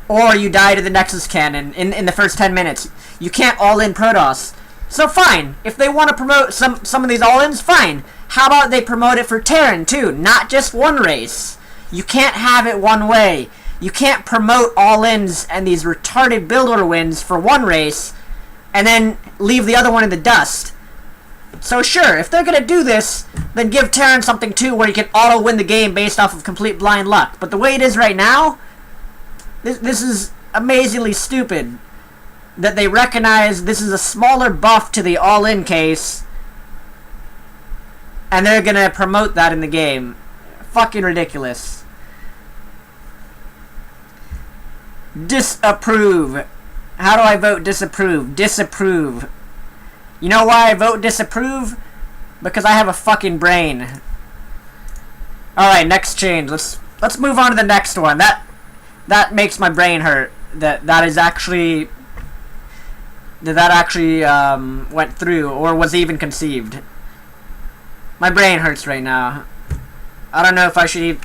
or you die to the Nexus cannon in the first 10 minutes. You can't all-in Protoss. So fine, if they want to promote some of these all-ins, fine. How about they promote it for Terran too, not just one race? You can't have it one way. You can't promote all-ins and these retarded build order wins for one race and then leave the other one in the dust. So sure, if they're gonna do this, then give Terran something too where you can auto-win the game based off of complete blind luck. But the way it is right now, this is amazingly stupid. That they recognize this is a smaller buff to the all-in case, and they're gonna promote that in the game. Fucking ridiculous. Disapprove. How do I vote disapprove? Disapprove. You know why I vote disapprove? Because I have a fucking brain. Alright, next change. Let's move on to the next one. That makes my brain hurt. That actually went through or was even conceived. My brain hurts right now. I don't know if I should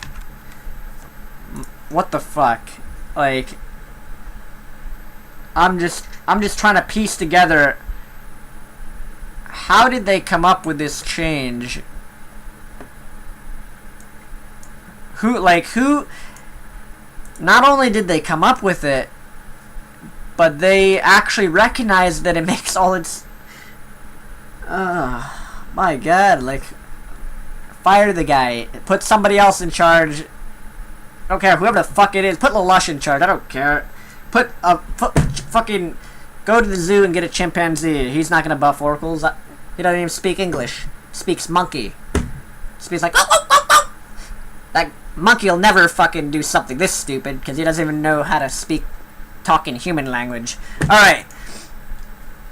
what the fuck? Like, I'm just trying to piece together how did they come up with this change? Who not only did they come up with it, but they actually recognize that it makes all its... my god, like... Fire the guy. Put somebody else in charge. I don't care, whoever the fuck it is. Put Lelouch in charge, I don't care. Fucking... Go to the zoo and get a chimpanzee. He's not gonna buff oracles. He doesn't even speak English. Speaks monkey. Speaks like... That monkey will never fucking do something this stupid, because he doesn't even know how to speak talking human language. Alright.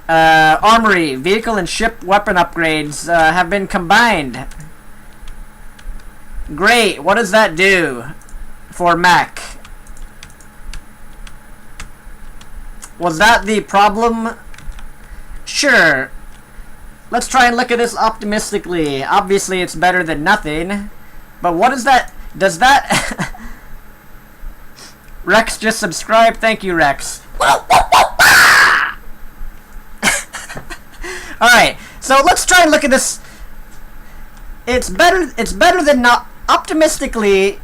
Armory, vehicle and ship weapon upgrades have been combined. Great. What does that do for mech? Was that the problem? Sure. Let's try and look at this optimistically. Obviously, it's better than nothing. But what is that? Does that... Rex just subscribed. Thank you, Rex. Alright, so let's try and look at this. It's better than not. Optimistically,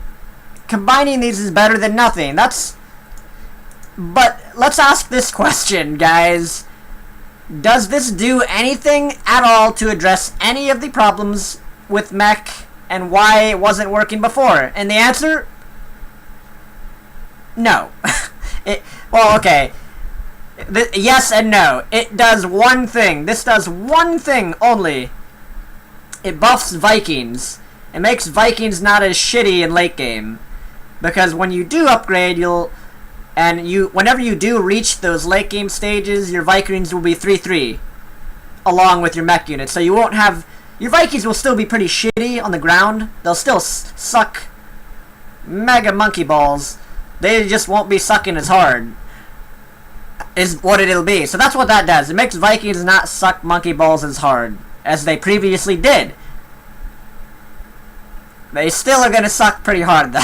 combining these is better than nothing. But let's ask this question, guys. Does this do anything at all to address any of the problems with mech and why it wasn't working before? And the answer? No. Well, okay. Yes and no. It does one thing. This does one thing only. It buffs Vikings. It makes Vikings not as shitty in late game. Because when you do upgrade, whenever you do reach those late game stages, your Vikings will be 3-3. Along with your mech unit. So you won't have... Your Vikings will still be pretty shitty on the ground. They'll still suck mega monkey balls. They just won't be sucking as hard. Is what it'll be. So that's what that does. It makes Vikings not suck monkey balls as hard as they previously did. They still are gonna suck pretty hard though.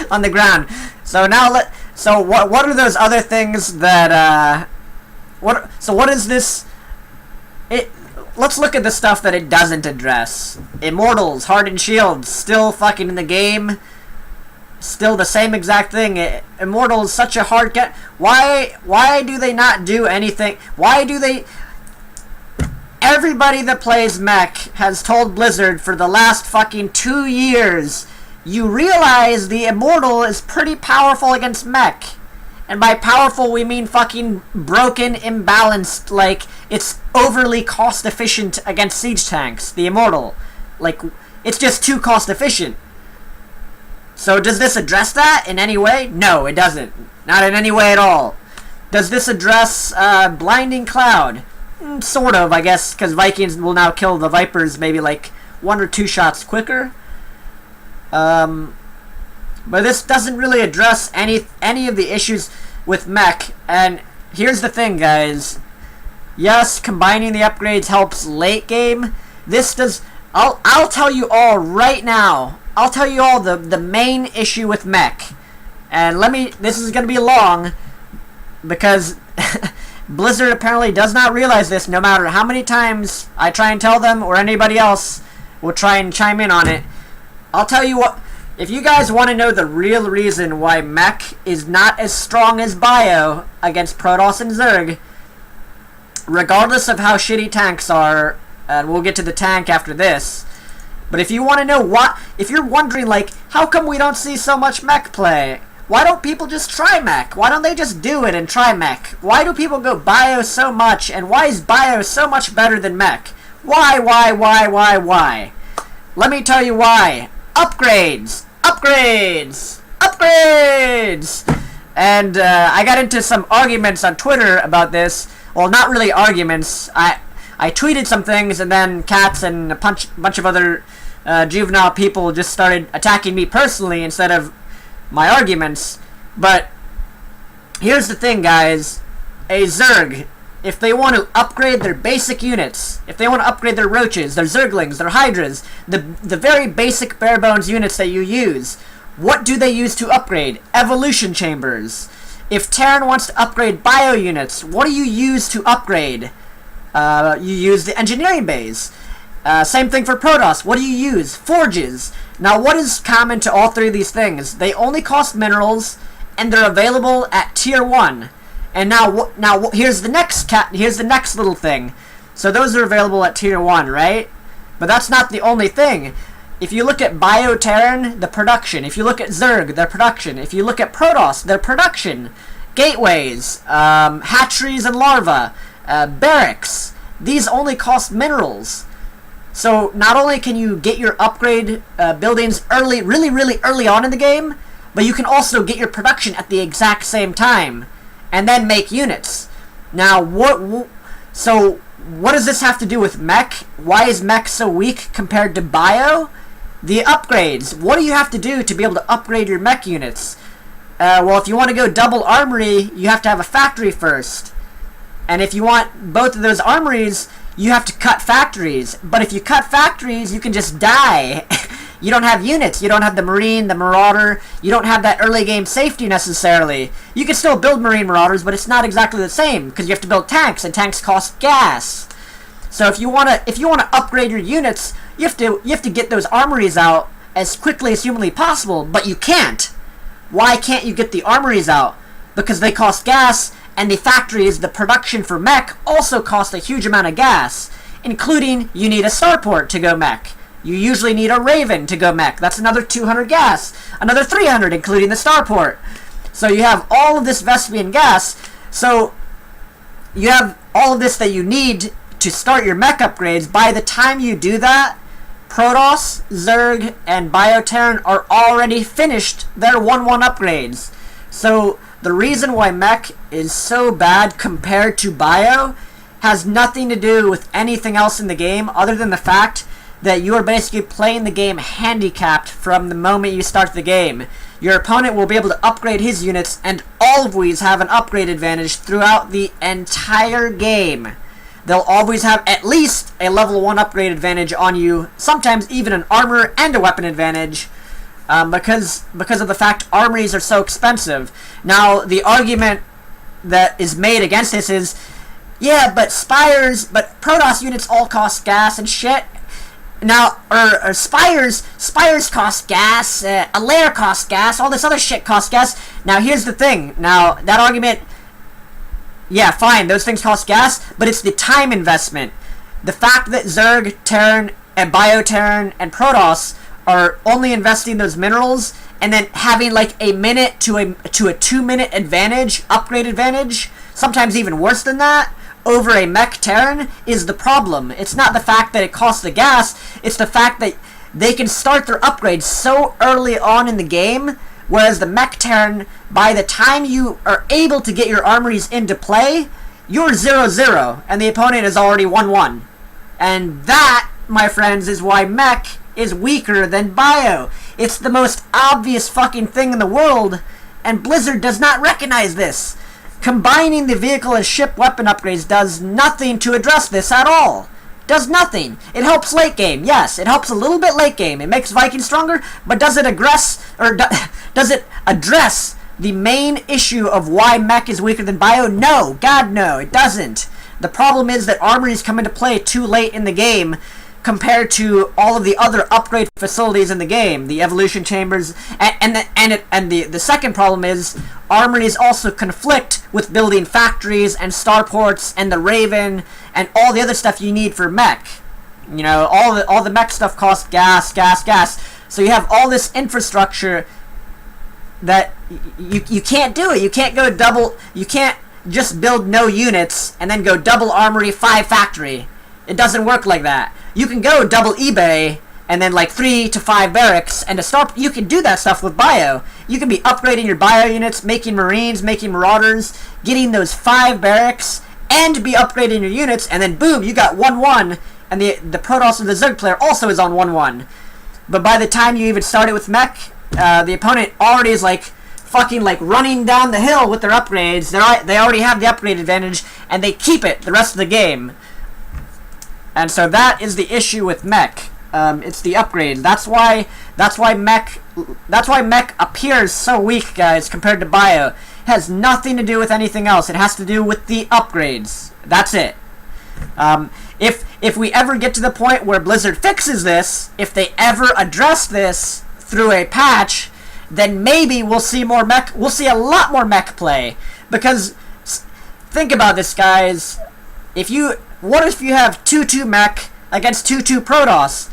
On the ground. So now what are those other things that what is this? Let's look at the stuff that it doesn't address. Immortals, Hardened Shields, still fucking in the game. Still the same exact thing. Immortal is such a hard get. Why do they not do anything? Why do they... Everybody that plays mech has told Blizzard for the last fucking 2 years, you realize the Immortal is pretty powerful against mech. And by powerful, we mean fucking broken, imbalanced, like, it's overly cost efficient against siege tanks, the Immortal. Like, it's just too cost efficient. So does this address that in any way? No, it doesn't. Not in any way at all. Does this address Blinding Cloud? Sort of, I guess, because Vikings will now kill the Vipers maybe like 1 or 2 shots quicker. But this doesn't really address any of the issues with mech. And here's the thing, guys. Yes, combining the upgrades helps late game. This does... I'll tell you all right now. I'll tell you all the main issue with mech. And this is gonna be long, because Blizzard apparently does not realize this, no matter how many times I try and tell them, or anybody else will try and chime in on it. I'll tell you what, if you guys want to know the real reason why Mech is not as strong as Bio against Protoss and Zerg, regardless of how shitty tanks are, and we'll get to the tank after this, but if you want to know if you're wondering, like, how come we don't see so much Mech play? Why don't people just try Mech? Why don't they just do it and try Mech? Why do people go Bio so much, and why is Bio so much better than Mech? Why? Let me tell you why. Upgrades! Upgrades! Upgrades! And I got into some arguments on Twitter about this. Well, not really arguments. I tweeted some things, and then Cats and a bunch of other juvenile people just started attacking me personally instead of my arguments. But here's the thing, guys. A Zerg, if they want to upgrade their basic units, if they want to upgrade their Roaches, their Zerglings, their Hydras, the very basic bare bones units that you use, what do they use to upgrade? Evolution chambers. If Terran wants to upgrade bio units, what do you use to upgrade? You use the engineering bays. Same thing for Protoss. What do you use? Forges. Now, what is common to all three of these things? They only cost minerals, and they're available at Tier 1. And here's the next little thing. So those are available at Tier 1, right? But that's not the only thing. If you look at Bio-Terran, the production. If you look at Zerg, their production. If you look at Protoss, their production. Gateways, hatcheries and larvae, barracks. These only cost minerals. So not only can you get your upgrade buildings really early on in the game, but you can also get your production at the exact same time, and then make units. Now, so what does this have to do with Mech? Why is Mech so weak compared to Bio? The upgrades. What do you have to do to be able to upgrade your Mech units? Well, if you want to go double armory, you have to have a factory first. And if you want both of those armories, you have to cut factories. But if you cut factories, you can just die. You don't have units. You don't have the Marine, the Marauder. You don't have that early game safety necessarily. You can still build Marine Marauders, but it's not exactly the same, because you have to build tanks, and tanks cost gas. So if you wanna upgrade your units, you have to get those armories out as quickly as humanly possible. But you can't. Why can't you get the armories out? Because they cost gas, and the factories, the production for Mech, also cost a huge amount of gas, including you need a starport to go Mech. You usually need a Raven to go Mech. That's another 200 gas. Another 300, including the starport. So you have all of this Vespian gas. So you have all of this that you need to start your Mech upgrades. By the time you do that, Protoss, Zerg, and Bio-Terran are already finished their 1-1 upgrades. So the reason why Mech is so bad compared to Bio has nothing to do with anything else in the game other than the fact that you are basically playing the game handicapped from the moment you start the game. Your opponent will be able to upgrade his units and always have an upgrade advantage throughout the entire game. They'll always have at least a level 1 upgrade advantage on you, sometimes even an armor and a weapon advantage, because of the fact armories are so expensive. Now, the argument that is made against this is, yeah, but Protoss units all cost gas and shit. Now, or Spires cost gas, a lair costs gas, all this other shit costs gas. Now, here's the thing. Now, that argument, yeah, fine, those things cost gas, but it's the time investment. The fact that Zerg, Terran, and Bio-Terran, and Protoss are only investing those minerals, and then having like a minute to a 2-minute advantage, upgrade advantage, sometimes even worse than that, over a Mech Terran is the problem. It's not the fact that it costs the gas, it's the fact that they can start their upgrades so early on in the game, whereas the Mech Terran, by the time you are able to get your armories into play, you're 0-0, and the opponent is already 1-1. And that, my friends, is why Mech is weaker than Bio. It's the most obvious fucking thing in the world, and Blizzard does not recognize this. Combining the vehicle and ship weapon upgrades does nothing to address this at all. Does nothing. It helps late game, yes. It helps a little bit late game. It makes Vikings stronger, but does it address the main issue of why mech is weaker than bio? No, God no, it doesn't. The problem is that armories come into play too late in the game compared to all of the other upgrade facilities in the game, the evolution chambers, and the second problem is armories also conflict with building factories and starports and the Raven and all the other stuff you need for mech. You know, all the mech stuff costs gas. So you have all this infrastructure that you can't do it. You can't go double. You can't just build no units and then go double armory 5 factory. It doesn't work like that. You can go double eBay and then like 3 to 5 barracks and to start. You can do that stuff with bio. You can be upgrading your bio units, making marines, making marauders, getting those 5 barracks, and be upgrading your units, and then boom, you got 1-1, and the Protoss or the Zerg player also is on 1-1. But by the time you even start it with mech, the opponent already is like fucking like running down the hill with their upgrades. They already have the upgrade advantage, and they keep it the rest of the game. And so that is the issue with mech. It's the upgrade. That's why mech appears so weak, guys, compared to bio. It has nothing to do with anything else. It has to do with the upgrades. That's it. If we ever get to the point where Blizzard fixes this, if they ever address this through a patch, then maybe we'll see more mech. We'll see a lot more mech play. Because think about this, guys. What if you have 2-2 mech against 2-2 Protoss?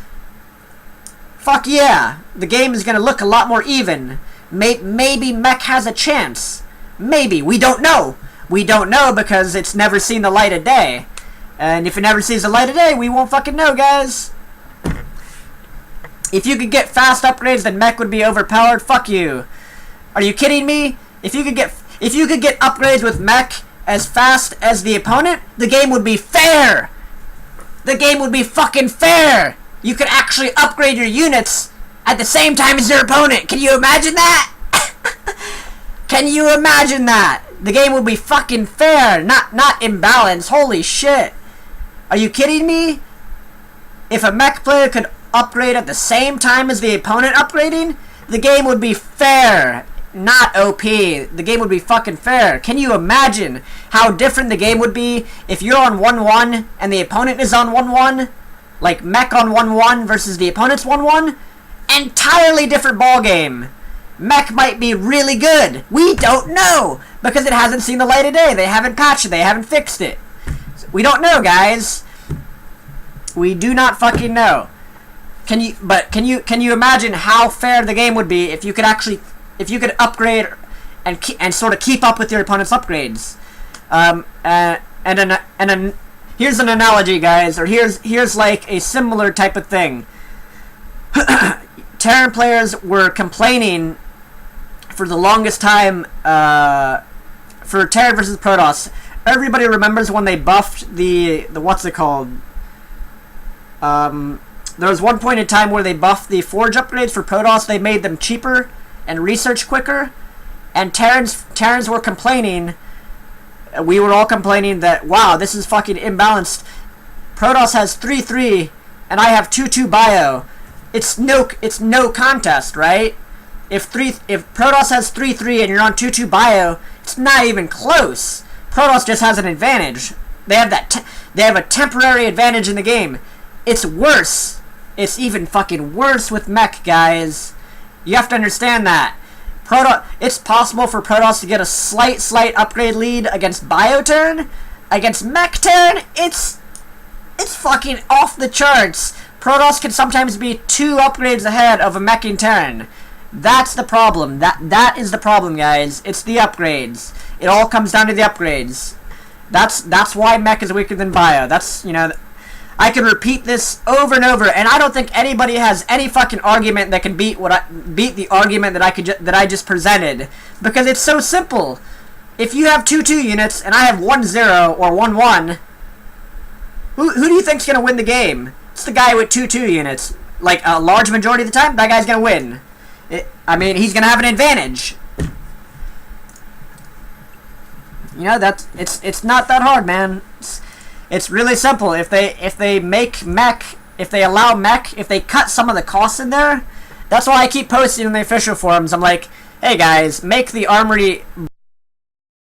Fuck yeah, the game is gonna look a lot more even. Maybe mech has a chance. Maybe. We don't know. We don't know because it's never seen the light of day. And if it never sees the light of day, we won't fucking know, guys. If you could get fast upgrades, then mech would be overpowered. Fuck you. Are you kidding me? If you could get upgrades with mech as fast as the opponent, the game would be fair. The game would be fucking fair. You could actually upgrade your units at the same time as your opponent. Can you imagine that? Can you imagine that? The game would be fucking fair, not imbalanced. Holy shit. Are you kidding me? If a mech player could upgrade at the same time as the opponent upgrading, the game would be fair, not OP. The game would be fucking fair. Can you imagine how different the game would be if you're on 1-1 and the opponent is on 1-1? Like mech on 1-1 versus the opponent's 1-1? Entirely different ball game. Mech might be really good. We don't know because it hasn't seen the light of day. They haven't patched it. They haven't fixed it. We don't know, guys. We do not fucking know. Can you imagine how fair the game would be if you could upgrade and sort of keep up with your opponent's upgrades? Here's an analogy, guys, or here's like a similar type of thing. Terran players were complaining for the longest time for Terran versus Protoss. Everybody remembers when they buffed the what's it called? There was one point in time where they buffed the Forge upgrades for Protoss. They made them cheaper and research quicker. And Terrans were complaining. We were all complaining that, wow, this is fucking imbalanced. Protoss has 3-3, and I have 2-2 bio. It's no contest, right? If Protoss has 3-3 and you're on 2-2 bio, it's not even close. Protoss just has an advantage. They have a temporary advantage in the game. It's worse. It's even fucking worse with mech, guys. You have to understand that. It's possible for Protoss to get a slight upgrade lead against bio turn. Against mech turn, it's fucking off the charts. Protoss can sometimes be 2 upgrades ahead of a meching turn. That's the problem. That is the problem, guys. It's the upgrades. It all comes down to the upgrades. That's why mech is weaker than bio. That's, you know, I can repeat this over and over, and I don't think anybody has any fucking argument that can beat the argument that I just presented, because it's so simple. If you have 2-2 units and I have 1-0 or 1-1, who do you think's gonna win the game? It's the guy with 2-2 units. Like a large majority of the time, that guy's gonna win. I mean, he's gonna have an advantage. You know, it's not that hard, man. It's really simple. If they make mech, if they allow mech, if they cut some of the costs in there, that's why I keep posting in the official forums. I'm like, hey guys, make the armory